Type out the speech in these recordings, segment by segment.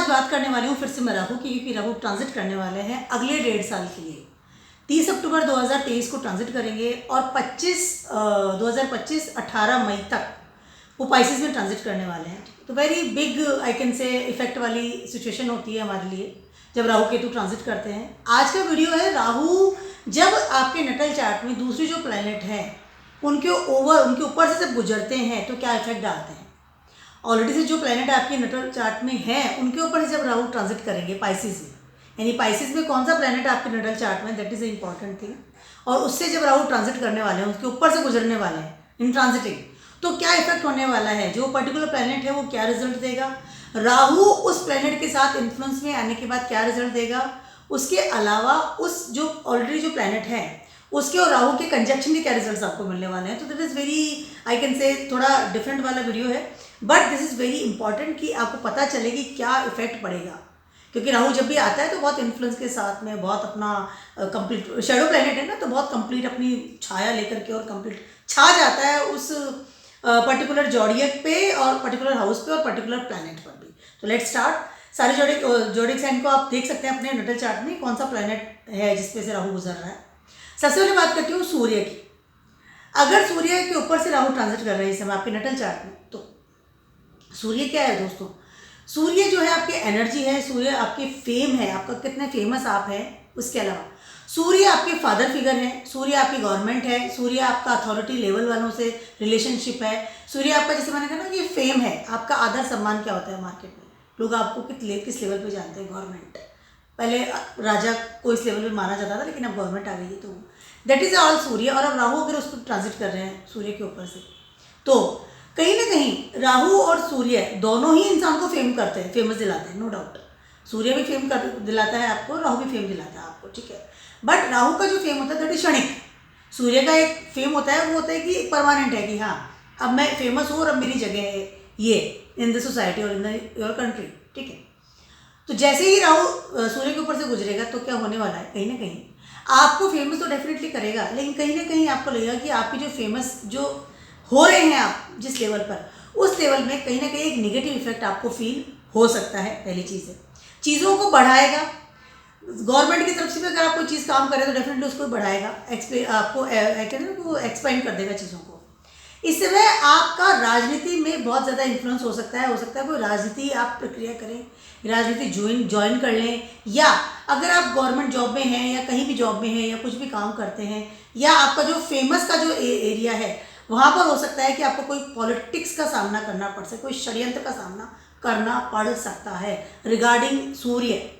बात करने वाली हूँ फिर से मैं राहु की, क्योंकि राहु ट्रांजिट करने वाले हैं अगले 1.5 साल के लिए। 30 अक्टूबर 2023 को ट्रांजिट करेंगे और 2025 18 मई तक वो पाइसेस में ट्रांजिट करने वाले हैं। तो वेरी बिग आई कैन से इफेक्ट वाली सिचुएशन होती है हमारे लिए जब राहु केतु ट्रांजिट करते हैं। आज का वीडियो है राहु जब आपके नटल चार्ट में दूसरी जो प्लैनेट है उनके ऊपर से जब गुजरते हैं तो क्या इफेक्ट डालते हैं। ऑलरेडी से जो प्लैनेट आपके नटल चार्ट में है उनके ऊपर से जब राहु ट्रांजिट करेंगे पाइसेस में, यानी पाइसेस में कौन सा प्लैनेट आपके नटल चार्ट में, that is the important thing. और उससे जब राहु ट्रांजिट करने वाले हैं, उसके ऊपर से गुजरने वाले हैं इन ट्रांजिटिंग, तो क्या इफेक्ट होने वाला है, जो पर्टिकुलर प्लैनेट है वो क्या रिजल्ट देगा, राहु उस प्लैनेट के साथ इन्फ्लुएंस में आने के बाद क्या रिजल्ट देगा, उसके अलावा उस जो ऑलरेडी जो प्लैनेट है उसके और राहु के कंजक्शन के क्या रिजल्ट्स आपको मिलने वाले हैं। तो that is very I can से थोड़ा डिफरेंट वाला वीडियो है, but this is very important कि आपको पता चले कि क्या इफेक्ट पड़ेगा। क्योंकि राहु जब भी आता है तो बहुत इन्फ्लुएंस के साथ में, बहुत अपना कंप्लीट शैडो प्लैनेट है ना, तो बहुत कंप्लीट अपनी छाया लेकर के और कंप्लीट छा जाता है उस पर्टिकुलर जॉडियक पे और पर्टिकुलर हाउस पे और पर्टिकुलर प्लैनेट पर भी। तो लेट्स स्टार्ट। सारे जोडिक साइन को आप देख सकते हैं अपने नटल चार्ट में कौन सा प्लैनेट है जिसपे से राहु गुजर रहा है। सबसे पहले बात करती हूँ सूर्य की। अगर सूर्य के ऊपर से राहु ट्रांजिट कर रहे हैं इस समय आपके नटल चार्ट में, तो सूर्य क्या है दोस्तों, सूर्य जो है आपकी एनर्जी है, सूर्य आपकी फेम है, आपका कितने फेमस आप हैं। उसके अलावा सूर्य आपके फादर फिगर है, सूर्य आपकी गवर्नमेंट है, सूर्य आपका अथॉरिटी लेवल वालों से रिलेशनशिप है, सूर्य आपका, जैसे मैंने कहा ना कि फेम है, आपका आदर सम्मान क्या होता है मार्केट में, लोग आपको किस लेवल पे जानते हैं। गवर्नमेंट, पहले राजा को इस लेवल पे माना जाता था, लेकिन अब गवर्नमेंट आ गई है, तो दैट इज ऑल सूर्य। और अब राहु अगर उस पर ट्रांजिट कर रहे हैं सूर्य के ऊपर से, तो कहीं ना कहीं राहु और सूर्य दोनों ही इंसान को फेम करते हैं, फेमस दिलाते हैं, नो डाउट। सूर्य भी फेम कर दिलाता है आपको, राहु भी फेम दिलाता है आपको, ठीक है। बट राहु का जो फेम होता है दैट इज क्षणिक। सूर्य का एक फेम होता है, वो होता है कि परमानेंट है, कि हाँ अब मैं फेमस हूँ और अब मेरी जगह है ये इन द सोसाइटी और इन योर कंट्री, ठीक है। तो जैसे ही राहु सूर्य के ऊपर से गुजरेगा तो क्या होने वाला है, कहीं ना कहीं आपको फेमस तो डेफिनेटली करेगा, लेकिन कहीं ना कहीं आपको लगेगा कि आपकी जो फेमस जो हो रहे हैं आप जिस लेवल पर, उस लेवल में कहीं ना कहीं एक नेगेटिव इफेक्ट आपको फील हो सकता है। पहली चीज़ है, चीज़ों को बढ़ाएगा। गवर्नमेंट की तरफ से भी अगर आप कोई चीज़ काम करें तो डेफिनेटली उसको बढ़ाएगा, आपको एक्सपेंड कर देगा चीज़ों को। इस समय आपका राजनीति में बहुत ज़्यादा इन्फ्लुएंस हो सकता है कोई राजनीति आप प्रक्रिया करें, राजनीति ज्वाइन कर लें, या अगर आप गवर्नमेंट जॉब में हैं या कहीं भी जॉब में हैं या कुछ भी काम करते हैं, या आपका जो फेमस का जो एरिया है वहाँ पर हो सकता है कि आपको कोई पॉलिटिक्स का सामना करना पड़ सकता है, कोई षड्यंत्र का सामना करना पड़ सकता है रिगार्डिंग सूर्य।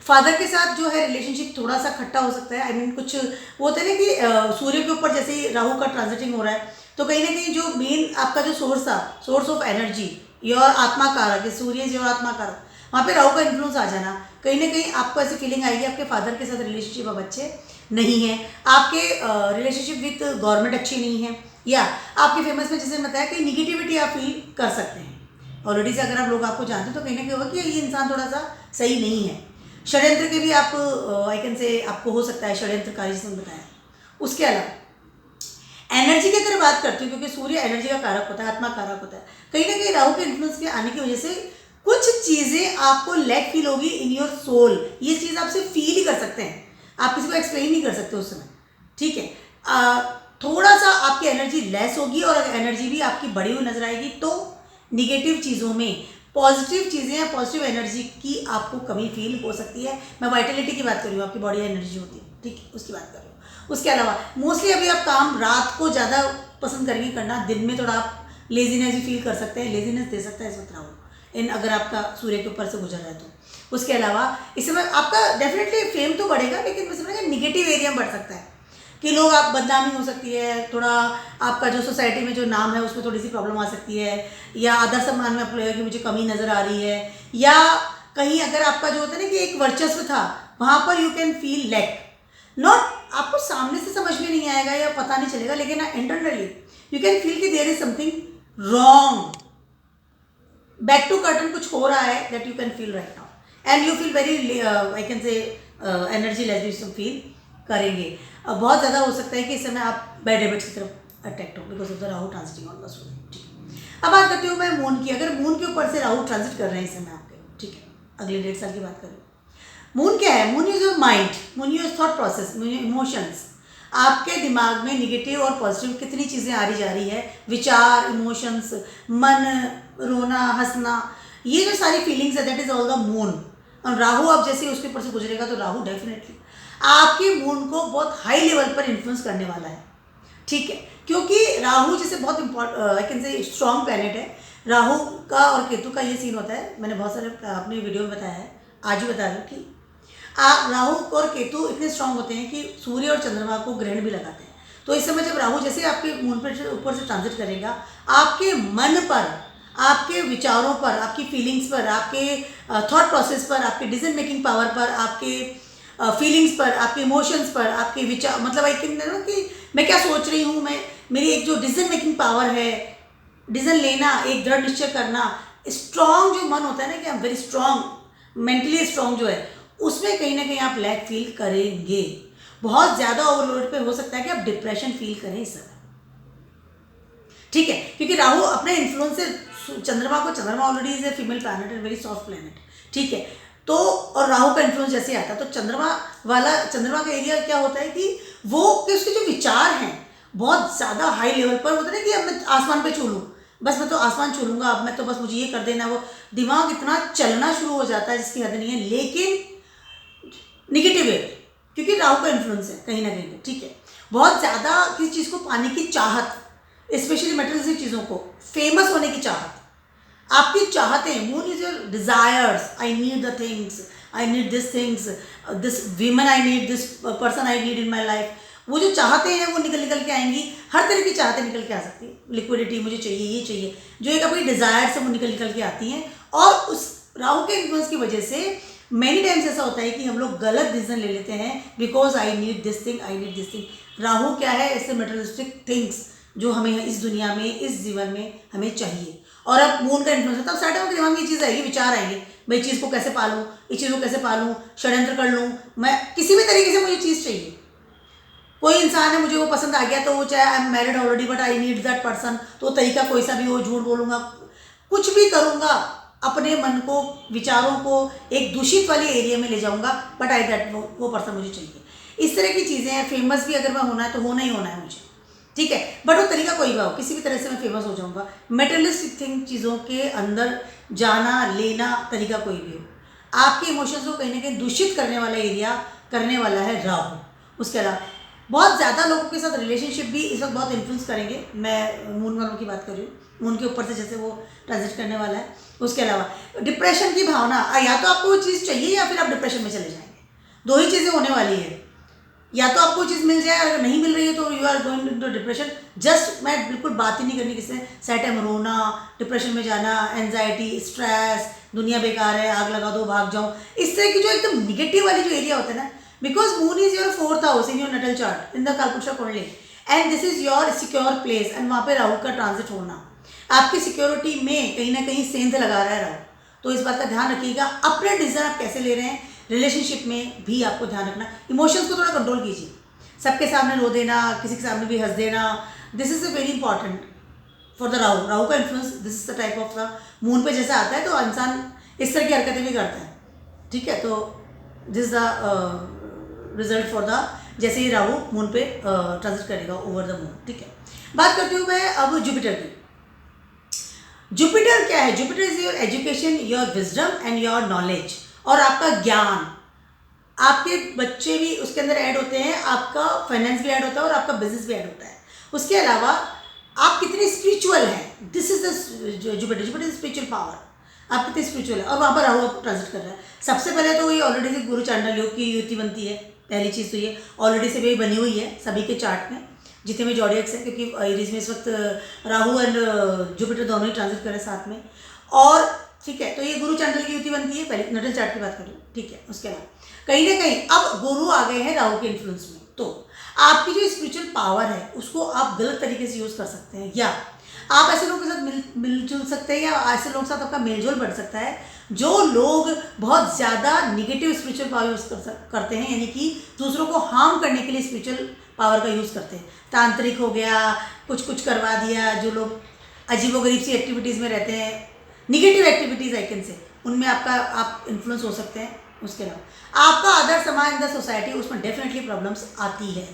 फादर के साथ जो है रिलेशनशिप थोड़ा सा खट्टा हो सकता है। आई मीन कुछ वो होता है ना कि सूर्य के ऊपर जैसे ही राहु का ट्रांजिटिंग हो रहा है, तो कहीं ना कहीं जो मेन आपका जो सोर्स था, सोर्स ऑफ एनर्जी, योर आत्मा कारक, सूर्य इज योर आत्मा कारक, वहाँ पे राहु का इन्फ्लुएंस आ जाना, कहीं ना कहीं आपको ऐसी फीलिंग आएगी आपके फादर के साथ रिलेशनशिप अब अच्छे नहीं है, आपके रिलेशनशिप विथ गवर्नमेंट अच्छी नहीं है, या आपके फेमस में जैसे बताया कि निगेटिविटी आप फील कर सकते हैं। ऑलरेडी से अगर आप लोग आपको जानते हैं तो कहीं ना कहीं होगा कि ये इंसान थोड़ा सा सही नहीं है। षड्यंत्र के भी आप आई कैन से आपको हो सकता है षड्यंत्रकारी, जिसने बताया। उसके अलावा एनर्जी की अगर बात करती हूँ, क्योंकि सूर्य एनर्जी का कारक होता है, आत्मा कारक होता है, कहीं ना कहीं राहु के इन्फ्लुएंस के आने की वजह से कुछ चीज़ें आपको लैक फील होगी इन योर सोल। ये चीज़ आप सिर्फ फील ही कर सकते हैं, आप किसी को एक्सप्लेन नहीं कर सकते उस समय, ठीक है। थोड़ा सा आपकी एनर्जी लेस होगी, और अगर एनर्जी भी आपकी बढ़ी हुई नजर आएगी तो निगेटिव चीज़ों में पॉजिटिव चीज़ें हैं, पॉजिटिव एनर्जी की आपको कमी फील हो सकती है। मैं वाइटलिटी की बात कर रही हूँ, आपकी बॉडी एनर्जी होती है, ठीक है, उसकी बात कर रही हूँ। उसके अलावा मोस्टली अभी आप काम रात को ज़्यादा पसंद करेंगे करना, दिन में थोड़ा आप लेजीनेस भी फील कर सकते हैं, लेजीनेस दे सकता है इस वक्त राहु इन, अगर आपका सूर्य के ऊपर से गुजर रहा है तो। उसके अलावा इस समय आपका डेफिनेटली फेम तो बढ़ेगा, लेकिन मैं समझ निगेटिव एरिया में बढ़ सकता है कि लोग आप बदनामी हो सकती है, थोड़ा आपका जो सोसाइटी में जो नाम है उसमें थोड़ी सी प्रॉब्लम आ सकती है, या आदर सम्मान में आपको लगेगा कि मुझे कमी नज़र आ रही है, या कहीं अगर आपका जो होता है ना कि एक वर्चस्व था वहाँ पर you can feel lack, not आपको सामने से समझ में नहीं आएगा या पता नहीं चलेगा, लेकिन इंटरनली यू कैन फील कि there is something wrong, back to curtain कुछ हो रहा है, that you can feel right now, and you feel very I can say energy less feel करेंगे। अब बहुत ज़्यादा हो सकता है कि इस समय आप बैड हैबिट्स की तरफ अट्रैक्ट हो because of the Rahu transiting on the Surya. ठीक, अब बात करती हूँ मैं मून की। अगर मून के ऊपर से राहु ट्रांजिट कर रहे हैं इस समय आपके, ठीक है, अगले 1.5 साल की बात करें। मून क्या है? Moon is your mind, moon is thought process, emotions. आपके दिमाग में निगेटिव और पॉजिटिव कितनी चीज़ें आ रही जा रही है, विचार, इमोशंस, मन, रोना, हंसना, ये जो सारी फीलिंग्स है, that is all the moon. और राहु अब जैसे उसके ऊपर से गुजरेगा तो राहु डेफिनेटली आपके मून को बहुत हाई लेवल पर इन्फ्लुएंस करने वाला है, ठीक है। क्योंकि राहु जैसे बहुत आई कैन से स्ट्रॉन्ग प्लैनेट है। राहु का और केतु का ये सीन होता है, मैंने बहुत सारे अपने वीडियो में बताया है, आज भी बता रही हूँ कि राहु और केतु इतने स्ट्रांग होते हैं कि सूर्य और चंद्रमा को ग्रहण भी लगाते हैं। तो इस समय जब राहु जैसे आपके मून पर ऊपर से ट्रांजिट करेगा, आपके मन पर, आपके विचारों पर, आपकी फीलिंग्स पर, आपके थॉट प्रोसेस पर, आपके डिसीजन मेकिंग पावर पर, आपके फीलिंग्स पर, आपके इमोशंस पर, आपके विचार, मतलब आई कैन नो कि मैं क्या सोच रही हूँ, मैं मेरी एक जो डिसीजन मेकिंग पावर है, डिसीजन लेना, एक दृढ़ निश्चय करना, स्ट्रॉन्ग जो मन होता है ना कि हम वेरी स्ट्रॉन्ग, मेंटली स्ट्रॉन्ग जो है, उसमें कहीं ना कहीं आप लैक फील करेंगे। बहुत ज़्यादा ओवरलोड पे हो सकता है कि आप डिप्रेशन फील करें इस समय, ठीक है। क्योंकि राहु अपने इन्फ्लुएंस से चंद्रमा already is a female planet and very soft planet, ठीक है। तो और राहु का इन्फ्लुएंस जैसे आता है तो चंद्रमा का एरिया क्या होता है कि वो कि उसके जो विचार हैं बहुत ज़्यादा हाई लेवल पर होते हैं कि अब मैं आसमान पे छू लूँ, बस मैं तो आसमान छू लूँगा, अब मैं तो बस मुझे ये कर देना, वो दिमाग इतना चलना शुरू हो जाता है जिसकी हद नहीं है, लेकिन निगेटिव वे, क्योंकि राहु का इन्फ्लुएंस है कहीं ना कहीं, ठीक है। बहुत ज़्यादा किसी चीज़ को पाने की चाहत, स्पेशली मेटेरियलिस्टिक चीज़ों को, फेमस होने की चाहत, आपकी चाहतें, moon is your desires, I need the things, I need this things, this women I need, this person I need in my life, वो जो चाहते हैं वो निकल के आएंगी, हर तरह की चाहतें निकल के आ सकती है, लिक्विडिटी मुझे चाहिए, ये चाहिए, जो एक अपनी डिज़ायर्स है वो निकल के आती हैं। और उस राहु के इन्फ्लुएंस की वजह से मैनी टाइम्स ऐसा होता है कि हम लोग गलत डिसीजन ले लेते हैं, because I need this thing, I need this thing. Rahu क्या है? ऐसे मटेरियलिस्टिक थिंग्स जो हमें इस दुनिया में, इस जीवन में हमें चाहिए। और अब मून का इन्फ्लुएंस है, तब साइड में दिमाग में ये चीज़ आएगी, विचार आएंगे, मैं चीज़ को कैसे पालूँ, इस चीज़ को कैसे पालूँ, षड्यंत्र कर लूँ, मैं किसी भी तरीके से मुझे चीज़ चाहिए। कोई इंसान है, मुझे वो पसंद आ गया, तो वो चाहे I am married already but I need that person, तो तरीका कोई सा भी हो, झूठ बोलूँगा, कुछ भी करूँगा, अपने मन को, विचारों को एक दूषित वाले एरिया में ले जाऊँगा, बट आई दैट वो पर्सन मुझे चाहिए। इस तरह की चीज़ें हैं। फेमस भी अगर मैं होना है तो होना ही होना है मुझे, ठीक है, बट वो तरीका कोई भी हो, किसी भी तरह से मैं फेमस हो जाऊँगा। मेटेरियलिस्टिक थिंग, चीज़ों के अंदर जाना, लेना, तरीका कोई भी हो, आपके इमोशंस को कहीं ना कहीं दूषित करने वाला एरिया करने वाला है राहु। उसके अलावा बहुत ज़्यादा लोगों के साथ रिलेशनशिप भी इस वक्त बहुत इन्फ्लुएंस करेंगे। मैं मून वालों की बात कर रही हूँ, मून के ऊपर से जैसे वो ट्रांजिट करने वाला है। उसके अलावा डिप्रेशन की भावना, या तो आपको वो चीज़ चाहिए या फिर आप डिप्रेशन में चले जाएंगे, दो ही चीज़ें होने वाली है। या तो आपको चीज़ मिल जाए, अगर नहीं मिल रही है तो you are going into depression. Just मैं बिल्कुल बात ही नहीं करनी किसी से, सैड टाइम रोना, डिप्रेशन में जाना, एनजाइटी, स्ट्रेस, दुनिया बेकार है, आग लगा दो, भाग जाऊँ, इस तरह की जो एकदम निगेटिव वाली जो एरिया होता है ना, because moon is your 4th house in your natal chart in the Kalapurusha kundli, and this is your secure place, and वहाँ पे राहु का ट्रांजिट होना आपकी सिक्योरिटी में कहीं ना कहीं सेंध लगा रहा है राहु। तो इस बात का ध्यान रखिएगा, अपने डिसीजन आप कैसे ले रहे हैं, रिलेशनशिप में भी आपको ध्यान रखना, इमोशंस को थोड़ा कंट्रोल कीजिए, सबके सामने रो देना, किसी के सामने भी हंस देना, this is a very important for the Rahu का influence, this is the type of the moon पे जैसा आता है तो इंसान इस तरह की हरकतें भी करता है, ठीक है। तो this is the result for the, जैसे ही राहु मून पे ट्रांजिट करेगा ओवर द मून, ठीक है। बात करती हूँ मैं अब जुपिटर की। जुपिटर क्या है? Jupiter is your education, your wisdom and your knowledge, और आपका ज्ञान। आपके बच्चे भी उसके अंदर ऐड होते हैं, आपका फाइनेंस भी ऐड होता है और आपका बिजनेस भी ऐड होता है। उसके अलावा आप कितने स्पिरिचुअल हैं, this is the Jupiter is spiritual power, आप कितने स्पिरिचुअल है। और वहाँ पर राहु ट्रांजिट कर रहा है। सबसे पहले तो ये ऑलरेडी से गुरु चांडाल योग की युति बनती है, पहली चीज़ तो ये ऑलरेडी से भी बनी हुई है सभी के चार्ट में, जितने भी जॉडियक्स हैं, क्योंकि एरीज में इस वक्त राहु एंड जुपिटर दोनों ही ट्रांजिट करें साथ में, और ठीक है। तो ये गुरु चांडाल की युति बनती है, पहले नटल चार्ट की बात करें, ठीक है। उसके अलावा कहीं ना कहीं अब गुरु आ गए हैं राहु के इन्फ्लुएंस में, तो आपकी जो स्पिरिचुअल पावर है उसको आप गलत तरीके से यूज़ कर सकते हैं, या आप ऐसे लोगों के साथ मिलजुल सकते हैं, या ऐसे लोगों के साथ आपका मेलजोल बढ़ सकता है जो लोग बहुत ज़्यादा निगेटिव स्पिरिचुअल पावर यूज़ करते हैं, यानी कि दूसरों को हार्म करने के लिए स्पिरिचुअल पावर का यूज़ करते हैं। तांत्रिक हो गया, कुछ करवा दिया, जो लोग अजीबोगरीब सी एक्टिविटीज़ में रहते हैं, निगेटिव एक्टिविटीज़ आई कैन से, उनमें आप इन्फ्लुएंस हो सकते हैं। उसके अलावा आपका आदर समाज इन द सोसाइटी, उसमें डेफिनेटली प्रॉब्लम्स आती है।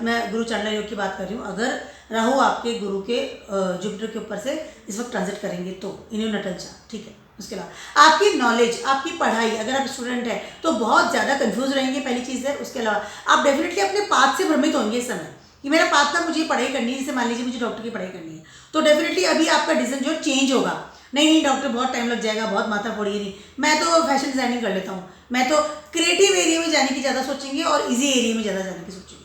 मैं गुरु चांडल योग की बात कर रही हूँ। अगर राहु आपके गुरु के जुपिटर के ऊपर से इस वक्त ट्रांजिट करेंगे तो इन योर नटल चार्ट, ठीक है। उसके अलावा आपकी नॉलेज, आपकी पढ़ाई, अगर आप स्टूडेंट हैं तो बहुत ज़्यादा कंफ्यूज रहेंगे, पहली चीज़ है। उसके अलावा आप डेफिनेटली अपने पाथ से भ्रमित होंगे इस समय कि मेरा पाथ था, मुझे पढ़ाई करनी है। जैसे मान लीजिए मुझे डॉक्टर की पढ़ाई करनी है, तो डेफिनेटली अभी आपका डिसीजन जो चेंज होगा। नहीं डॉक्टर बहुत टाइम लग जाएगा, बहुत माथा फोड़िए, नहीं मैं तो फैशन डिजाइनिंग कर लेता हूँ, मैं तो क्रिएटिव एरिया में जाने की ज़्यादा सोचेंगे और इजी एरिया में ज़्यादा जाने की सोचेंगे,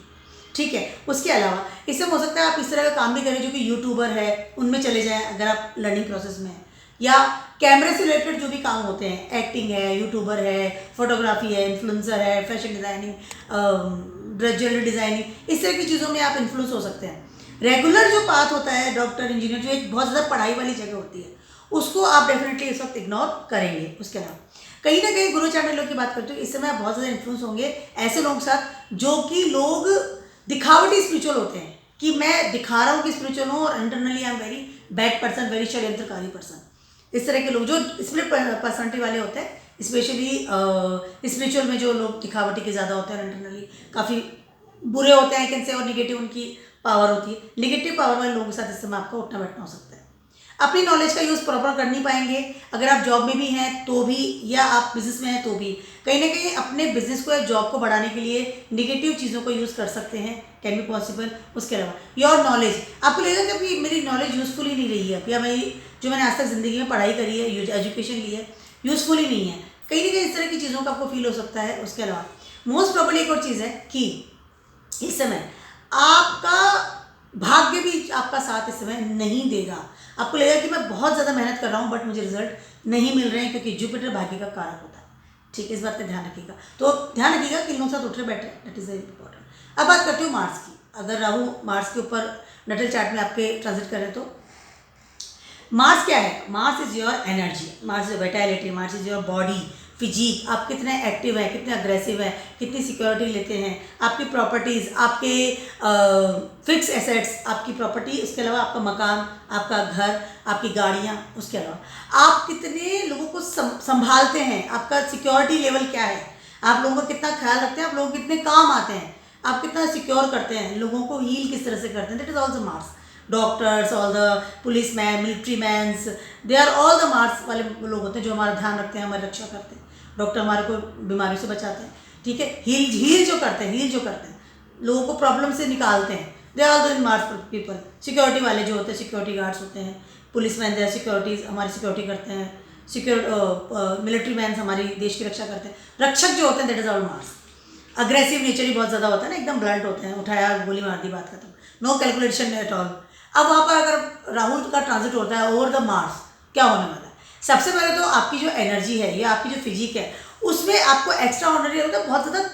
ठीक है। उसके अलावा इससे हो सकता है आप इस तरह का काम भी करें जो कि यूट्यूबर है उनमें चले जाएं अगर आप लर्निंग प्रोसेस में हैं, या कैमरे से रिलेटेड जो भी काम होते हैं, एक्टिंग है, यूट्यूबर है, फोटोग्राफी है, इन्फ्लुएंसर है, फैशन डिज़ाइनिंग, ज्वेलरी डिज़ाइनिंग, इस तरह की चीज़ों में आप इन्फ्लुएंस हो सकते हैं। रेगुलर जो पाथ होता है डॉक्टर, इंजीनियर, जो एक बहुत ज़्यादा पढ़ाई वाली जगह होती है, उसको आप डेफिनेटली इस वक्त इग्नोर करेंगे। उसके अलावा कहीं ना कहीं गुरु चांडल लोग की बात करते हो, इस समय आप बहुत ज़्यादा इन्फ्लुएंस होंगे ऐसे लोगों के साथ जो कि लोग दिखावटी स्पिरिचुअल होते हैं कि मैं दिखा रहा हूँ कि स्पिरिचुअल हूँ और internally I am very bad person, very षड्यंत्रकारी पर्सन। इस तरह के लोग जो स्पिरिट पर्सनालिटी वाले होते हैं, स्पेशली स्पिरिचुअल में जो लोग दिखावटी के ज़्यादा होते हैं, इंटरनली काफ़ी बुरे होते हैं कैन से, और निगेटिव उनकी पावर होती है। निगेटिव पावर वाले लोगों के साथ इस समय आपका उठना बैठना हो सकता है। अपनी नॉलेज का यूज़ प्रॉपर कर नहीं पाएंगे, अगर आप जॉब में भी हैं तो भी, या आप बिजनेस में हैं तो भी, कहीं ना कहीं अपने बिजनेस को या जॉब को बढ़ाने के लिए निगेटिव चीज़ों को यूज़ कर सकते हैं, कैन बी पॉसिबल। उसके अलावा योर नॉलेज, आपको लगेगा कि मेरी नॉलेज यूज़फुल ही नहीं रही है, या मेरी जो मैंने आज तक ज़िंदगी में पढ़ाई करी है, एजुकेशन ली है, यूज़फुल ही नहीं है, कहीं ना कहीं इस तरह की चीज़ों का आपको फील हो सकता है। उसके अलावा मोस्ट प्रॉब्ली एक और चीज़ है कि इस समय आपका भाग्य भी आपका साथ इस समय नहीं देगा। आपको लगेगा कि मैं बहुत ज़्यादा मेहनत कर रहा हूँ बट मुझे रिजल्ट नहीं मिल रहे हैं, क्योंकि जुपिटर भाग्य का कारक होता है, ठीक है। इस बात का ध्यान रखिएगा। तो ध्यान रखिएगा कि इन लोगों के साथ उठ रहे बैठे, दैट इज़ वेरी इंपॉर्टेंट। अब बात करती हूँ मार्स की। अगर राहु मार्स के ऊपर नटल चार्ट में आपके ट्रांजिट करें तो मार्स क्या है? Mars is your energy, Mars is vitality, Mars is your body physique, आप कितने एक्टिव हैं, कितने अग्रेसिव हैं, कितनी सिक्योरिटी लेते हैं, आपकी प्रॉपर्टीज़, आपके फिक्स एसेट्स, आपकी प्रॉपर्टी, उसके अलावा आपका मकान, आपका घर, आपकी गाड़ियाँ, उसके अलावा आप कितने लोगों को संभालते हैं, आपका सिक्योरिटी लेवल क्या है, आप लोगों का कितना ख्याल रखते हैं, आप लोगों के कितने काम आते हैं, आप कितना सिक्योर करते हैं, लोगों को हील किस तरह से करते हैं, that is also Mars. Doctors, all the police man, military mans, they are all the Mars वाले लोग होते हैं जो हमारा ध्यान रखते हैं, हमारी रक्षा करते हैं। डॉक्टर हमारे को बीमारियों से बचाते हैं, ठीक है। हील जो करते हैं, लोगों को प्रॉब्लम से निकालते हैं, they are all the Mars people. Security वाले जो होते हैं, सिक्योरिटी गार्ड्स होते हैं, पुलिस मैन दे सिक्योरिटीज, हमारी सिक्योरिटी करते हैं, मिलिट्री मैन हमारी देश की रक्षा करते हैं, रक्षक जो होते हैं, that is all Mars. Aggressive nature ही बहुत ज़्यादा होता है ना, एकदम ब्लंट होते हैं, उठाया गोली मार दी, बात खत्म, नो कैलकुलेशन एट ऑल। अब वहाँ पर अगर राहु का ट्रांजिट होता है ओवर द मार्स, क्या होने वाला है? सबसे पहले तो आपकी जो एनर्जी है या आपकी जो फिजिक है उसमें आपको एक्स्ट्रा ऑर्डिनरी होता है, बहुत ज़्यादा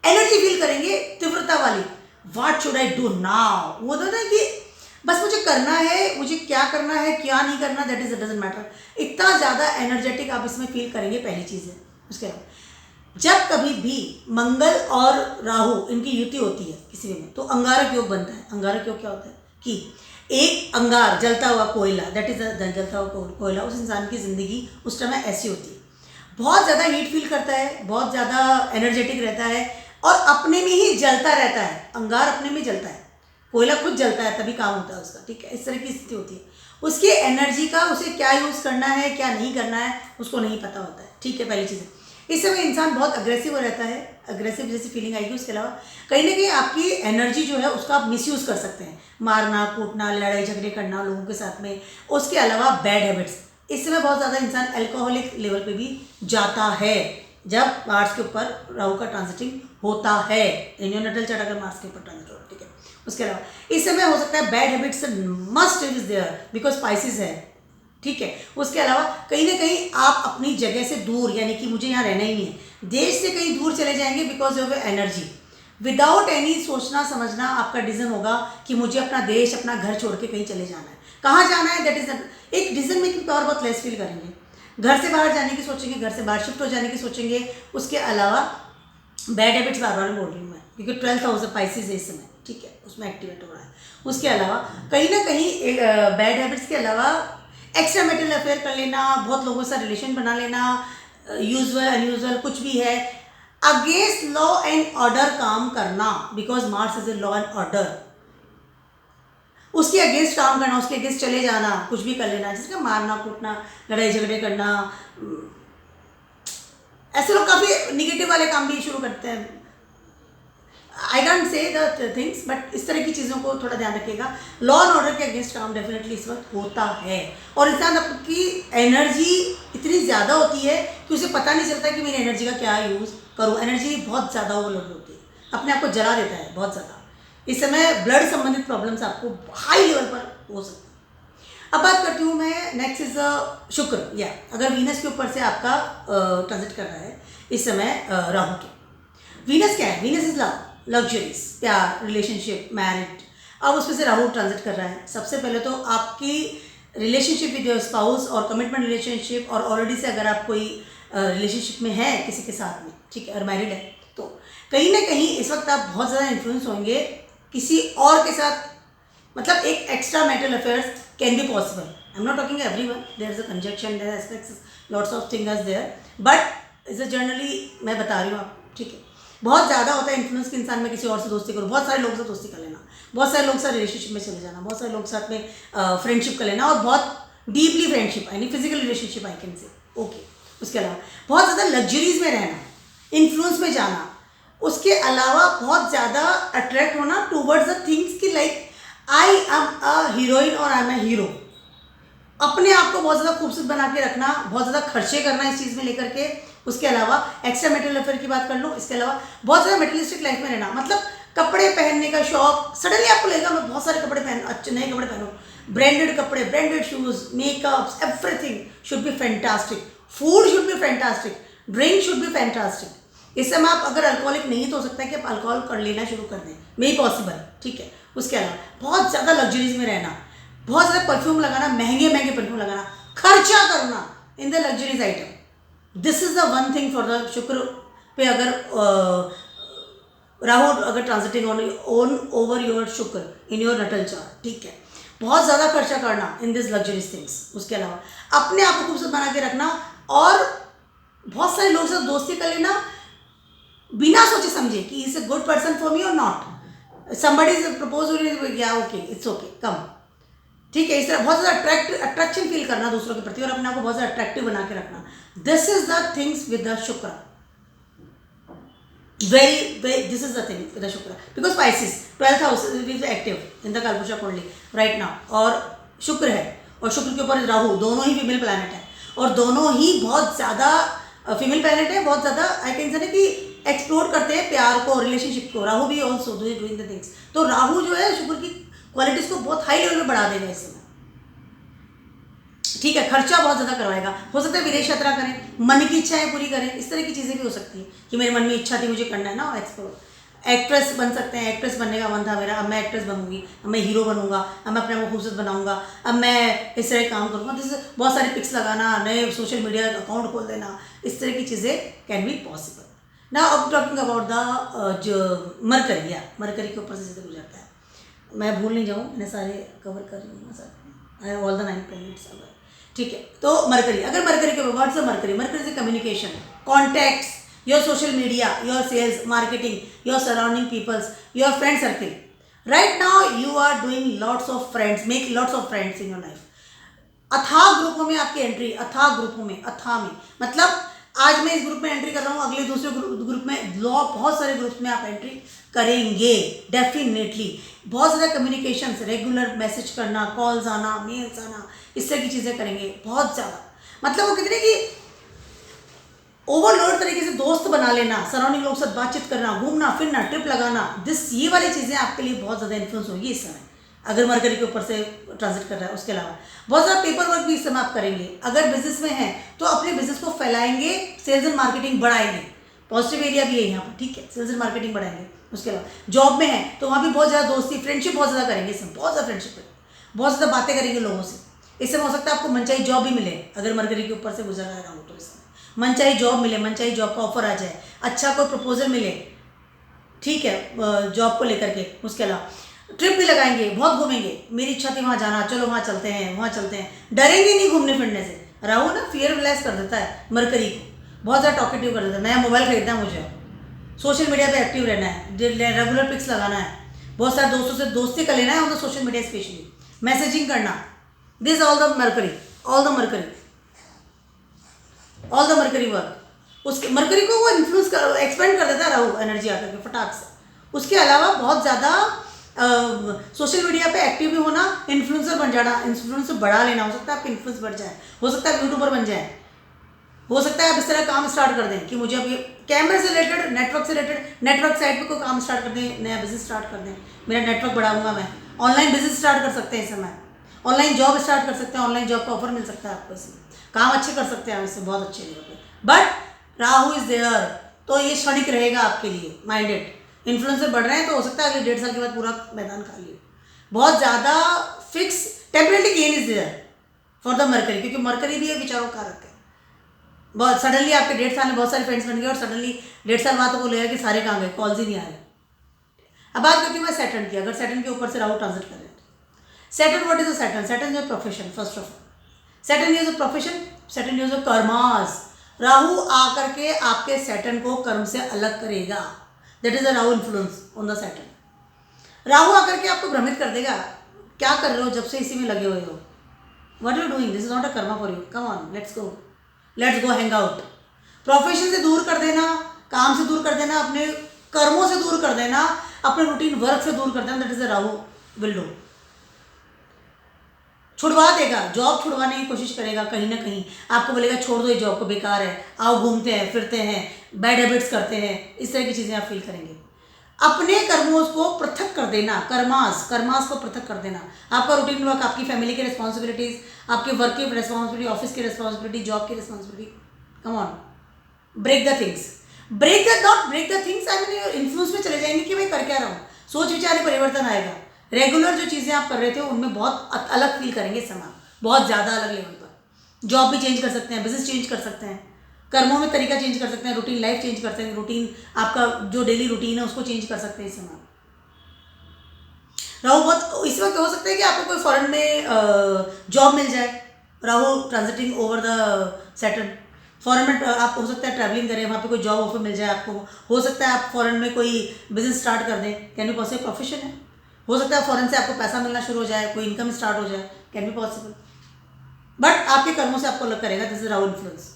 एनर्जी फील करेंगे, तीव्रता वाली। What should I do now, वो होता है कि बस मुझे करना है, मुझे क्या करना है, क्या नहीं करना, दैट इज डजंट मैटर। इतना ज़्यादा एनर्जेटिक आप इसमें फील करेंगे, पहली चीज़ है। उसके बाद जब कभी भी मंगल और राहु इनकी युति होती है किसी में, तो अंगारक योग बनता है। अंगारक योग क्या होता है कि एक अंगार, जलता हुआ कोयला, दैट इज जलता हुआ कोयला, उस इंसान की ज़िंदगी उस टाइम ऐसी होती है, बहुत ज़्यादा हीट फील करता है, बहुत ज़्यादा एनर्जेटिक रहता है और अपने में ही जलता रहता है। अंगार अपने में जलता है, कोयला खुद जलता है, तभी काम होता है उसका, ठीक है। इस तरह की स्थिति होती है। उसकी एनर्जी का उसे क्या यूज़ करना है, क्या नहीं करना है, उसको नहीं पता होता है, ठीक है। पहली चीज़ है, इस समय इंसान बहुत अग्रेसिव हो रहता है, अग्रेसिव जैसी फीलिंग आएगी। उसके अलावा कहीं ना कहीं आपकी एनर्जी जो है उसका आप मिसयूज़ कर सकते हैं, मारना, कूटना, लड़ाई झगड़े करना लोगों के साथ में। उसके अलावा बैड हैबिट्स, इस समय बहुत ज़्यादा इंसान अल्कोहलिक लेवल पे भी जाता है जब मार्स के ऊपर राहु का ट्रांजिटिंग होता है। इन योर नटल चार्ट अगर मार्स के ऊपर ट्रांजिट हो, ठीक है। उसके अलावा इस समय हो सकता है bad habits must is there because Pisces है, ठीक है। उसके अलावा कहीं ना कहीं आप अपनी जगह से दूर, यानी कि मुझे यहाँ रहना ही नहीं है, देश से कहीं दूर चले जाएंगे because of energy, without any सोचना समझना आपका डिसीजन होगा कि मुझे अपना देश, अपना घर छोड़ के कहीं चले जाना है। कहाँ जाना है, दैट इज एक डिसीजन मेकिंग पावर बहुत लेस फील करेंगे। घर से बाहर जाने की सोचेंगे, घर से बाहर शिफ्ट हो जाने की सोचेंगे। उसके अलावा बैड हैबिट्स बार बार बोल रही हूँ मैं, क्योंकि 12th हाउस स्पाइसिस है इस समय, ठीक है, उसमें एक्टिवेट हो रहा है। उसके अलावा कहीं ना कहीं बैड हैबिट्स के अलावा एक्स्ट्रा मैरिटल अफेयर कर लेना, बहुत लोगों से रिलेशन बना लेना, यूजुअल अनयूजुअल कुछ भी है, अगेंस्ट लॉ एंड ऑर्डर काम करना, because Mars is a law and order, उसके अगेंस्ट काम करना, उसके अगेंस्ट चले जाना, कुछ भी कर लेना, जिसका मारना कूटना, लड़ाई झगड़े करना, ऐसे लोग काफ़ी निगेटिव वाले काम भी शुरू करते हैं। आई कैंट से द थिंग्स, बट इस तरह की चीज़ों को थोड़ा ध्यान रखिएगा। लॉ एंड ऑर्डर के अगेंस्ट काम डेफिनेटली इस वक्त होता है, और इंसान की एनर्जी इतनी ज़्यादा होती है कि उसे पता नहीं चलता कि मेरी एनर्जी का क्या यूज़ करूँ। एनर्जी बहुत ज़्यादा ओवरलोड होती है, अपने आप को जला देता है बहुत ज़्यादा। इस समय ब्लड संबंधित प्रॉब्लम्स आपको हाई लेवल पर हो सकती है। अब बात करती हूँ मैं, नेक्स्ट इज शुक्र, या अगर वीनस के ऊपर से आपका ट्रांजिट कर रहा है इस समय राहु के। वीनस क्या है? वीनस इज लव, लग्जरीज, प्यार, रिलेशनशिप, मैरिड। अब उसमें से राहु ट्रांजिट कर रहा है। सबसे पहले तो आपकी रिलेशनशिप विद योर स्पाउस और कमिटमेंट रिलेशनशिप, और ऑलरेडी से अगर आप कोई रिलेशनशिप में है किसी के साथ में, ठीक है, और मैरिड है, तो कहीं ना कहीं इस वक्त आप बहुत ज़्यादा इन्फ्लुएंस होंगे किसी और के साथ, मतलब एक extra marital affairs can be possible. I am not talking everyone, there is a conjunction, there aspects, lots of things there, but is a generally मैं बता रही हूँ आप, ठीक है। बहुत ज़्यादा होता है इन्फ्लुएंस कि इंसान में किसी और से दोस्ती करो, बहुत सारे लोगों से दोस्ती कर लेना, बहुत सारे लोग साथ रिलेशनशिप में चले जाना, बहुत सारे लोग साथ में फ्रेंडशिप कर लेना, और बहुत डीपली फ्रेंडशिप, यानी फिजिकल रिलेशनशिप आई कैन से, ओके। उसके अलावा बहुत ज़्यादा लग्जरीज में रहना, इन्फ्लुएंस में जाना, उसके अलावा बहुत ज़्यादा अट्रैक्ट होना टूवर्ड्स द थिंग्स की like I am a heroine और आई एम अ हीरो। अपने आप को बहुत ज़्यादा खूबसूरत बना के रखना, बहुत ज़्यादा खर्चे करना इस चीज़ में लेकर के। उसके अलावा एक्स्ट्रा मेटेरियल अफेयर की बात कर लो। इसके अलावा बहुत ज़्यादा मेटेरियलिस्टिक लाइफ में रहना, मतलब कपड़े पहनने का शौक, सडनली आपको लगेगा मैं बहुत सारे कपड़े पहन, अच्छे नए कपड़े पहनूँ, ब्रांडेड कपड़े, branded shoes, makeups, everything should be fantastic, food should be fantastic, drink should be fantastic. इस समय आप अगर अल्कोहलिक नहीं तो हो सकता है कि आप अल्कोहल कर लेना शुरू कर दें, मे ही पॉसिबल, ठीक है। उसके अलावा बहुत ज़्यादा लग्जरीज में रहना, बहुत ज़्यादा परफ्यूम लगाना, महंगे महंगे परफ्यूम लगाना, खर्चा करना in the luxuries item. This is the one thing for the शुक्र पे अगर राहु अगर ट्रांजिटिंग ऑन ओवर योर शुक्र इन योर नटल चार्ट, ठीक है। बहुत ज़्यादा खर्चा करना इन दिस लग्जरीज थिंग्स। उसके अलावा अपने आप को खूबसूरत बना के रखना, और बहुत सारे लोगों से दोस्ती कर लेना बिना सोचे समझे कि is a good person for me और नॉट। समबडी इज प्रपोज, या ओके इट्स ओके कम, ठीक है। इस तरह बहुत ज़्यादा अट्रैक्शन फील करना दूसरों के प्रति, और अपने आप को बहुत ज़्यादा अट्रैक्टिव बना के रखना। This is the things with the शुक्र, very this is the thing with the Shukra, because Pisces 12th house is active in the Kalpusha Kundli right now, और शुक्र है, और शुक्र के ऊपर राहु, दोनों ही फीमेल प्लैनेट है, और दोनों ही बहुत ज़्यादा फीमेल प्लैनेट है, बहुत ज़्यादा आई कैन से कि एक्सप्लोर करते हैं प्यार को, रिलेशनशिप को। राहु भी ऑल्सो डूइंग द थिंग्स, तो राहु जो है शुक्र की क्वालिटीज़ को बहुत हाई लेवल में बढ़ा देगा इस समय, ठीक है। खर्चा बहुत ज़्यादा करवाएगा, हो सकता है विदेश यात्रा करें, मन की इच्छाएं पूरी करें, इस तरह की चीज़ें भी हो सकती हैं कि मेरे मन में इच्छा थी, मुझे करना है ना एक्सप्लोर। एक्ट्रेस बन सकते हैं, एक्ट्रेस बनने का मन था मेरा, अब मैं एक्ट्रेस बनूंगी, अब मैं हीरो बनूंगा, अब मैं अपने आप को खूबसूरत बनाऊंगा, अब मैं इस तरह काम करूँगा। जैसे बहुत सारी पिक्स लगाना, नए सोशल मीडिया अकाउंट खोल देना, इस तरह की चीज़ें कैन बी पॉसिबल। ना अब टॉकिंग अबाउट द जो मरकरी, या मरकरी के ऊपर से जैसे गुजरता है, मैं भूल नहीं जाऊँ, मैंने सारे कवर कर रही हूँ साथ में, ऑल द 9 प्लैनेट्स अगर, ठीक है। तो मरकरी, अगर मरकरी के व्हाट्स द मरकरी, मरकरी से communication, contacts, your social media, your sales, marketing, your surrounding peoples, your friend circle. Right now you are doing lots of friends, make lots of friends in your life. अथाह ग्रुपों में आपकी entry, अथाह ग्रुपों में, अथाह में मतलब आज मैं इस ग्रुप में एंट्री कर रहा हूँ, अगले दूसरे ग्रुप में, बहुत सारे ग्रुप में आप एंट्री करेंगे डेफिनेटली। बहुत ज़्यादा कम्युनिकेशन, रेगुलर मैसेज करना, कॉल्स आना, मेल्स आना, इस तरह की चीज़ें करेंगे बहुत ज़्यादा। मतलब वो कहते हैं कि ओवरलोड तरीके से दोस्त बना लेना, सराउंडिंग लोग से बातचीत करना, घूमना फिरना, ट्रिप लगाना, ये वाली चीज़ें आपके लिए बहुत ज़्यादा इन्फ्लुएंस होगी इस समय, अगर मरकरी के ऊपर से ट्रांजिट कर रहा है। उसके अलावा बहुत ज़्यादा पेपर वर्क भी इस समय आप करेंगे। अगर बिजनेस में है तो अपने बिजनेस को फैलाएंगे, सेल्स एंड मार्केटिंग बढ़ाएंगे, पॉजिटिव एरिया भी है यहाँ पर, ठीक है, सेल्स एंड मार्केटिंग बढ़ाएंगे। उसके अलावा जॉब में है तो वहाँ भी बहुत ज़्यादा दोस्ती, फ्रेंडशिप बहुत ज़्यादा करेंगे इस समय, बहुत ज़्यादा फ्रेंडशिप करेंगे, बहुत ज़्यादा बातें करेंगे लोगों से। इस समय हो सकता है आपको मनचाही जॉब भी मिले, अगर मरकरी के ऊपर से गुजर रहा हो तो इस समय मनचाही जॉब मिले, मनचाही जॉब का ऑफर आ जाए, अच्छा कोई प्रपोजल मिले, ठीक है, जॉब को लेकर के। उसके अलावा ट्रिप भी लगाएंगे, बहुत घूमेंगे, मेरी इच्छा थी वहाँ जाना, चलो वहाँ चलते हैं, वहाँ चलते हैं, डरेंगे नहीं घूमने फिरने से। राहु ना फियरलेस कर देता है मरकरी को, बहुत ज़्यादा टॉकेटिव कर देता है। नया मोबाइल खरीदना है मुझे, सोशल मीडिया पे एक्टिव रहना है, रेगुलर पिक्स लगाना है, बहुत सारे दोस्तों से दोस्ती कर लेना है on the social media, specially messaging करना। This all the Mercury, all the Mercury, all the Mercury work. उसके मरकरी को वो इन्फ्लुएंस कर, एक्सपेंड कर देता है राहु एनर्जी आकर के फटाक से। उसके अलावा बहुत ज़्यादा सोशल मीडिया पे एक्टिव भी होना, इन्फ्लुएंसर बन जाना, इन्फ्लुएंसर बढ़ा लेना, हो सकता है आपका इन्फ्लुएंस बढ़ जाए, हो सकता है यूट्यूबर बन जाए, हो सकता है आप इस तरह काम स्टार्ट कर दें कि मुझे अभी कैमरे से रिलेटेड, नेटवर्क से रिलेटेड, नेटवर्क साइड पे कोई काम स्टार्ट कर दें, नया बिजनेस स्टार्ट कर दें, मेरा नेटवर्क बढ़ाऊंगा मैं, ऑनलाइन बिजनेस स्टार्ट कर सकते हैं इस समय, ऑनलाइन जॉब स्टार्ट कर सकते हैं, ऑनलाइन जॉब का ऑफर मिल सकता है आपको, इसमें काम अच्छे कर सकते हैं इससे, बहुत अच्छे लेवल पे। बट राहु इज देयर, तो ये क्षणिक रहेगा आपके लिए, माइंडेड। इन्फ्लुएंसर बढ़ रहे हैं तो हो सकता है अगले 1.5 साल के बाद पूरा मैदान खाली हो। बहुत ज़्यादा fix temporary gain is there for the Mercury, क्योंकि मरकरी भी है विचारों का कारक है। बहुत सडनली आपके 1.5 साल में बहुत सारे फ्रेंड्स बन गए और सडनली 1.5 साल बाद को लेगा कि सारे कहाँ गए, कॉल्स ही नहीं आ रहे। अब बात करती हूँ मैं सैटर्न की। अगर सैटर्न के ऊपर से राहु ट्रांजिट कर रहे हैं तो Saturn, what is a Saturn? Saturn is a profession, first of all Saturn is a profession, Saturn is a karmas. Rahu आकर के आपके सैटर्न को कर्म से अलग करेगा, that is a Rahu influence on the Saturn. Rahu आकर के आपको भ्रमित कर देगा, क्या कर रहे हो जब से इसी में लगे हुए हो, what you doing, this is not a Karma for you, come on let's go hang out. Profession से दूर कर देना, काम से दूर कर देना, अपने कर्मों से दूर कर देना, अपने रूटीन वर्क से दूर कर देना, that is a Rahu will do. छुड़वा देगा, जॉब छुड़वाने की कोशिश करेगा, कहीं ना कहीं आपको बोलेगा छोड़ दो ये जॉब को, बेकार है, आओ घूमते हैं फिरते हैं, बैड हैबिट्स करते हैं, इस तरह की चीज़ें आप फील करेंगे। अपने कर्मों को पृथक कर देना, कर्मास को पृथक कर देना, आपका रूटीन वर्क, आपकी फैमिली की रिस्पॉन्सिबिलिटीज, आपके वर्क की रिस्पॉन्सिबिलिटी, ऑफिस की रिस्पॉन्सिबिलिटी, जॉब की responsibility, come on break the things, not break the things, I mean influence में चले जाएंगे कि भाई कर क्या रहा हूँ, सोच विचार में परिवर्तन आएगा। रेगुलर जो चीज़ें आप कर रहे थे उनमें बहुत अलग फील करेंगे इस समय, बहुत ज़्यादा अलग लेवल पर। जॉब भी चेंज कर सकते हैं, बिजनेस चेंज कर सकते हैं, कर्मों में तरीका चेंज कर सकते हैं, रूटीन लाइफ चेंज कर सकते हैं, रूटीन आपका जो डेली रूटीन है उसको चेंज कर सकते हैं इस समय। राहु बहुत इस वक्त हो सकता है कि आपको कोई फॉरेन में जॉब मिल जाए, Rahu transiting over the Saturn. Foreign में आप हो सकता है ट्रैवलिंग करें, वहाँ पे कोई जॉब ऑफर मिल जाए आपको, हो सकता है आप फॉरेन में कोई बिजनेस स्टार्ट कर दें, कैन बी पॉसिबल, प्रोफेशन है, हो सकता है फॉरेन से आपको पैसा मिलना शुरू हो जाए, कोई इनकम स्टार्ट हो जाए, कैन बी पॉसिबल। बट आपके कर्मों से आपको अलग करेगा, दिस इज राहु इन्फ्लुएंस।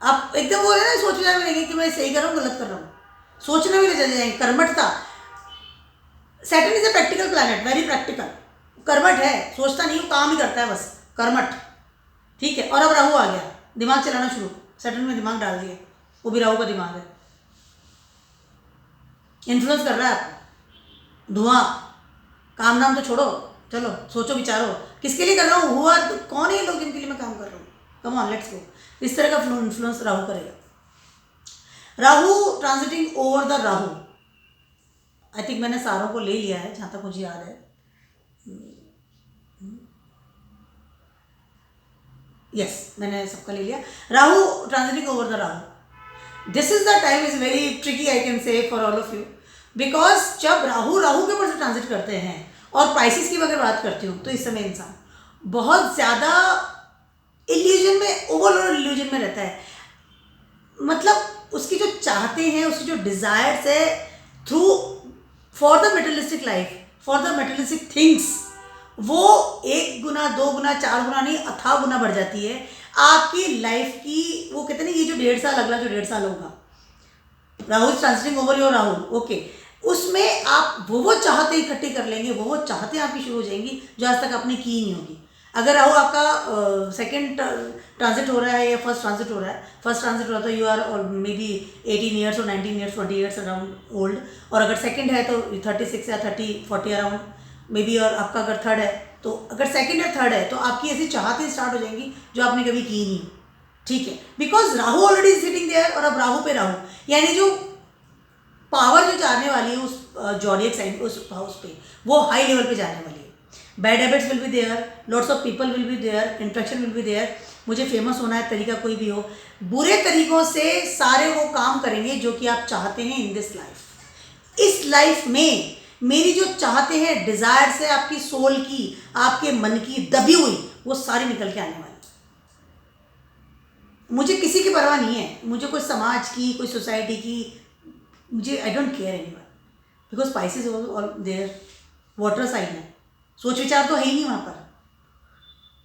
आप एकदम बोल रहे ना, सोच विचार में रहेंगे कि मैं सही कर रहा हूँ गलत कर रहा हूँ, सोचने में चले जाएंगे, कर्मठता। Saturn is a practical planet, very practical, कर्मठ है, सोचता नहीं हूँ, काम ही करता है बस, कर्मठ, ठीक है। और अब राहु आ गया, दिमाग चलाना शुरू, सैटर्न में दिमाग डाल दिया, वो भी राहु का दिमाग है, इन्फ्लुएंस कर रहा है आपको। धुआं, काम नाम तो छोड़ो, चलो सोचो विचारो, किसके लिए कर रहा हूँ, हुआ कौन है ये लोग जिनके लिए मैं काम कर रहा हूँ, कम ऑन लेट्स गो। इस तरह का इन्फ्लुएंस राहु करेगा। Rahu transiting over the Rahu, I think मैंने सारों को ले लिया है जहाँ तक मुझे याद है, यस मैंने सबका ले लिया। Rahu transiting over the Rahu, this is the time is very tricky, I can से for all of you, because जब राहु के ऊपर से ट्रांजिट करते हैं, और पाइसिस की अगर बात करती हूँ तो इस समय इंसान बहुत ज़्यादा इल्यूजन में, ओवरलोड इल्यूजन में रहता है, मतलब उसकी जो चाहते हैं, उसकी जो डिज़ायर्स है through for the materialistic life, for the materialistic things, वो 1 गुना 2 गुना 4 गुना नहीं, अथाह गुना बढ़ जाती है आपकी लाइफ की। वो कहते हैं ना, ये जो 1.5 साल, अगला जो 1.5 साल होगा, Rahu is transiting over your Rahu, okay, उसमें आप वो चाहते इकट्ठी कर लेंगे, वो चाहते आपकी शुरू हो जाएंगी जो आज तक आपने की नहीं होगी। अगर राहु आपका सेकंड ट्रांजिट हो रहा है या फर्स्ट ट्रांजिट हो रहा है, फर्स्ट ट्रांजिट हो रहा है तो you are maybe 18 years और 19 ईयर्स 20 ईयर्स अराउंड ओल्ड, और अगर सेकंड है तो 36 या 30-40 अराउंड मे बी, और आपका अगर थर्ड है तो, अगर सेकंड या थर्ड है तो आपकी ऐसी चाहतें स्टार्ट हो जाएंगी जो आपने कभी की नहीं, ठीक है, because Rahu already sitting there, और अब राहु पे राहु, यानी जो पावर जो जाने वाली है उस जॉडियक साइन, उस हाउस पे, वो हाई लेवल पे जाने वाली है। Bad habits will be there, lots of people will be there, interaction will be there, मुझे फेमस होना है, तरीका कोई भी हो, बुरे तरीकों से सारे वो काम करेंगे जो कि आप चाहते हैं इन दिस लाइफ। इस लाइफ में मेरी जो चाहते हैं, डिजायर्स है आपकी सोल की, आपके मन की दबी हुई, वो सारी निकल के आने वाली। मुझे किसी की परवाह नहीं है, मुझे कोई समाज की, कोई सोसाइटी की, मुझे I don't care anyone, because Pisces all there, water sign है, सोच विचार तो है ही नहीं वहाँ पर।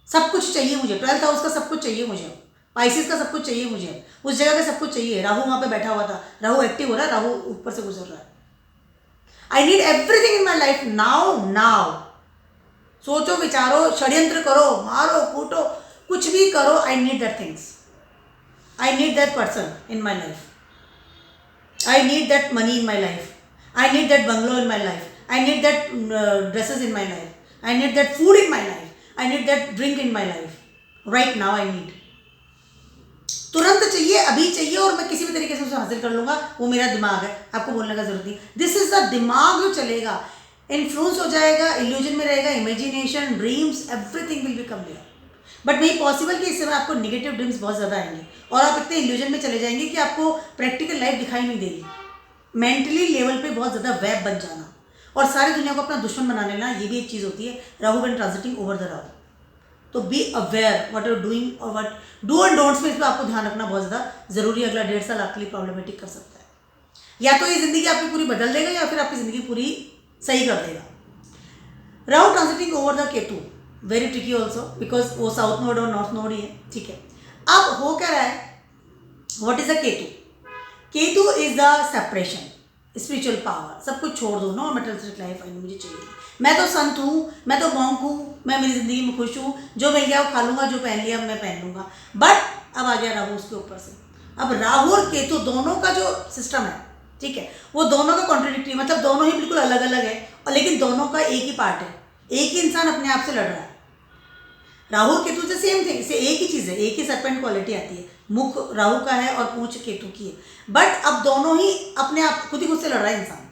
सब कुछ चाहिए मुझे, 12th हाउस का सब कुछ चाहिए मुझे, पाइसेस का सब कुछ चाहिए मुझे, उस जगह का सब कुछ चाहिए। राहु वहाँ पे बैठा हुआ था, राहु एक्टिव हो रहा है, राहु ऊपर से गुजर रहा है। I need everything in my life now now. सोचो विचारो, षड्यंत्र करो, मारो कूटो, कुछ भी करो, I need that things. I need that person in my life. I need that money in my life. I need that bungalow in my life. I need that dresses in my life. I need that food in my life. I need that drink in my life. Right now I need. तुरंत चाहिए, अभी चाहिए, और मैं किसी भी तरीके से उसे हासिल कर लूँगा। वो मेरा दिमाग है, आपको बोलने का जरूरत नहीं। दिस इज द दिमाग जो चलेगा, इन्फ्लुएंस हो जाएगा, इल्यूजन में रहेगा, imagination, dreams, everything will become their. But नहीं पॉसिबल कि इस समय आपको नेगेटिव ड्रीम्स बहुत ज़्यादा आएंगे और आप इतने इल्यूजन में चले जाएंगे कि आपको प्रैक्टिकल लाइफ दिखाई नहीं देगी। मेंटली लेवल पे बहुत ज़्यादा वेब बन जाना और सारी दुनिया को अपना दुश्मन बना लेना, ये भी एक चीज़ होती है Rahu when transiting over the Rahu. तो be aware what are doing और व्हाट डू एंड डोंट्स में इस पर आपको ध्यान रखना बहुत ज़्यादा ज़रूरी है। अगला 1.5 साल आपके लिए प्रॉब्लमेटिक कर सकता है, या तो ये ज़िंदगी आपकी पूरी बदल देगा या फिर आपकी ज़िंदगी पूरी सही कर देगा। Rahu transiting over the Ketu, very tricky also, because वो साउथ नोड और नॉर्थ नोड ही है, ठीक है। अब हो क्या रहा है, what is the Ketu? Ketu is the separation, spiritual power, सब कुछ छोड़ दो, नो मटेरियलिस्टिक लाइफ मुझे चाहिए, मैं तो संत हूँ, मैं तो मॉन्क हूँ, मैं मेरी ज़िंदगी में खुश हूँ, जो मिल गया वो खा लूँगा, जो पहन लिया मैं पहन लूँगा। बट अब आ गया राहु उसके ऊपर से। अब राहु और केतु दोनों का जो सिस्टम है, ठीक है, वो दोनों का कॉन्ट्रडिक्टरी, मतलब दोनों ही बिल्कुल अलग अलग है, और लेकिन दोनों का एक ही पार्ट है, एक ही इंसान अपने आप से लड़ रहा है। राहु केतु से सेम थिंग, से एक ही चीज़ है, एक ही सर्पेंट क्वालिटी आती है, मुख राहु का है और पूंछ केतु की है। बट अब दोनों ही अपने आप खुद ही खुद से लड़ रहा है इंसान,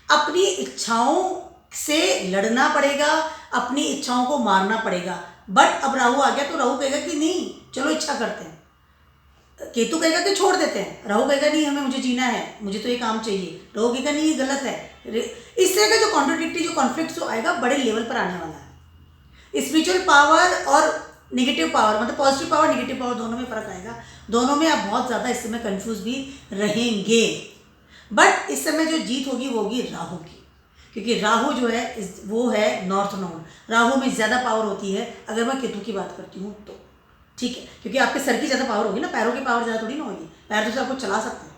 अपनी इच्छाओं से लड़ना पड़ेगा, अपनी इच्छाओं को मारना पड़ेगा। बट अब राहु आ गया तो राहु कहेगा कि नहीं चलो इच्छा करते हैं, केतु कहेगा कि छोड़ देते हैं, राहु कहेगा नहीं हमें मुझे जीना है, मुझे तो ये काम चाहिए, राहु कहेगा नहीं ये गलत है। इस तरह का जो कॉन्ट्रोडिक्टरी जो कॉन्फ्लिक्ट जो आएगा बड़े लेवल पर आने वाला है। स्पिरिचुअल पावर और नेगेटिव पावर, मतलब पॉजिटिव पावर नेगेटिव पावर दोनों में फर्क आएगा, दोनों में आप बहुत ज़्यादा इस समय कंफ्यूज भी रहेंगे। बट इस समय जो जीत होगी वो होगी राहु की, क्योंकि राहु जो है वो है नॉर्थ नोड, राहु में ज़्यादा पावर होती है अगर मैं केतु की बात करती हूँ तो, ठीक है, क्योंकि आपके सर की ज़्यादा पावर होगी ना, पैरों की पावर ज़्यादा थोड़ी ना होगी, पैर तो आपको चला सकते हैं।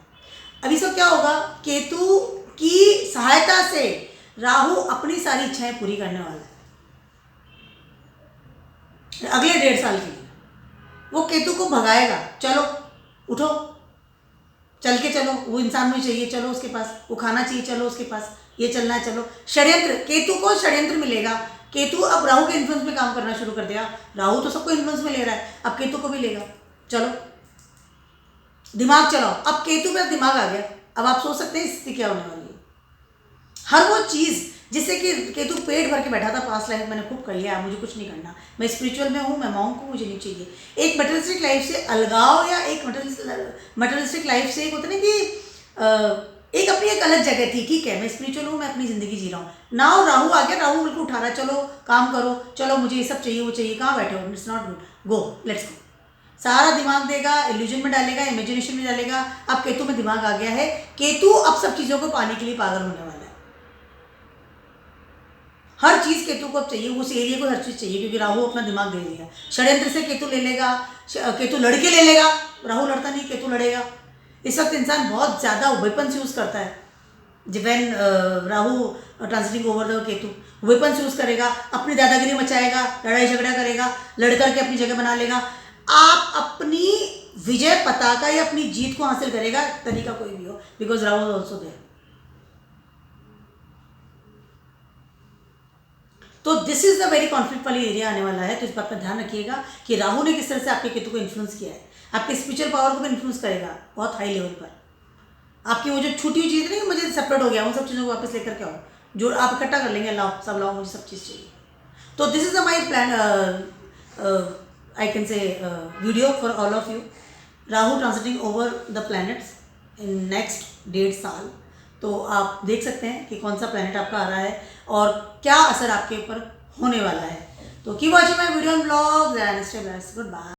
अभी सब क्या होगा, केतु की सहायता से राहु अपनी सारी इच्छाएं पूरी करने वाला है अगले 1.5 साल के लिए। वो केतु को भगाएगा, चलो उठो, चल के चलो, वो इंसान मुझे चाहिए, चलो उसके पास, वो खाना चाहिए, चलो उसके पास, ये चलना है, चलो। षड्यंत्र, केतु को षड्यंत्र मिलेगा, केतु अब राहु के इन्फ्लुएंस में काम करना शुरू कर देगा। राहु तो सबको इन्फ्लुएंस में ले रहा है, अब केतु को भी लेगा, चलो दिमाग चलाओ। अब केतु पे दिमाग आ गया, अब आप सोच सकते हैं स्थिति क्या होने वाली है। हर वो चीज़ जिससे कि केतु पेट भर के बैठा था पास्ट लाइफ मैंने खूब कर लिया, मुझे कुछ नहीं करना, मैं स्पिरिचुअल में हूँ, मैं मॉन्क हूँ, मुझे नहीं चाहिए। एक मटेरियलिस्टिक लाइफ से अलगाव, या एक मटेरियलिस्टिक लाइफ से एक होता ना कि एक अपनी एक अलग जगह थी, ठीक है, मैं स्पिरिचुअल हूँ, मैं अपनी ज़िंदगी जी रहा हूँ। नाउ राहु आ गया, राहु बिल्कुल उठा रहा है, चलो काम करो, चलो मुझे ये सब चाहिए वो चाहिए, कहाँ बैठे हो, it's not good, go let's go. सारा दिमाग देगा, इल्यूजन में डालेगा, इमेजिनेशन में डालेगा। अब केतु में दिमाग आ गया है, केतु अब सब चीज़ों को पाने के लिए पागल होने वाला है। हर चीज़ केतु को अब चाहिए, उस एरिया को हर चीज़ चाहिए, क्योंकि राहु अपना दिमाग दे दिया। षड्यंत्र से केतु ले लेगा, केतु लड़के ले लेगा, राहु लड़ता नहीं, केतु लड़ेगा। इस वक्त इंसान बहुत ज़्यादा वेपन्स यूज़ करता है, when Rahu transiting over the Ketu, weapons use करेगा, अपनी दादागिरी मचाएगा, लड़ाई झगड़ा करेगा, लड़ करके अपनी जगह बना लेगा। आप अपनी विजय पताका या अपनी जीत को हासिल करेगा, तरीका कोई भी हो, because Rahu is also there. तो this is the very conflict वाली एरिया आने वाला है। तो इस बात का ध्यान रखिएगा कि राहु ने किस तरह से आपके केतु को इन्फ्लुएंस किया है, आपके स्पिरिचुअल पावर को भी इन्फ्लुएंस करेगा बहुत हाई लेवल पर। आपकी वो जो छूटी हुई चीज़ नहीं, मुझे सेपरेट हो गया, उन सब चीज़ों को वापस लेकर के आओ, जो आप इकट्ठा कर लेंगे, लाओ सब लाओ, मुझे सब चीज़ चाहिए। तो this is the my plan, I can से video for all of you. Rahu transiting over the planets in next 1.5 साल। तो आप देख सकते हैं कि कौन सा प्लैनेट आपका आ रहा है और क्या असर आपके ऊपर होने वाला है। तो keep watching my video and blogs and stay blessed. Good bye.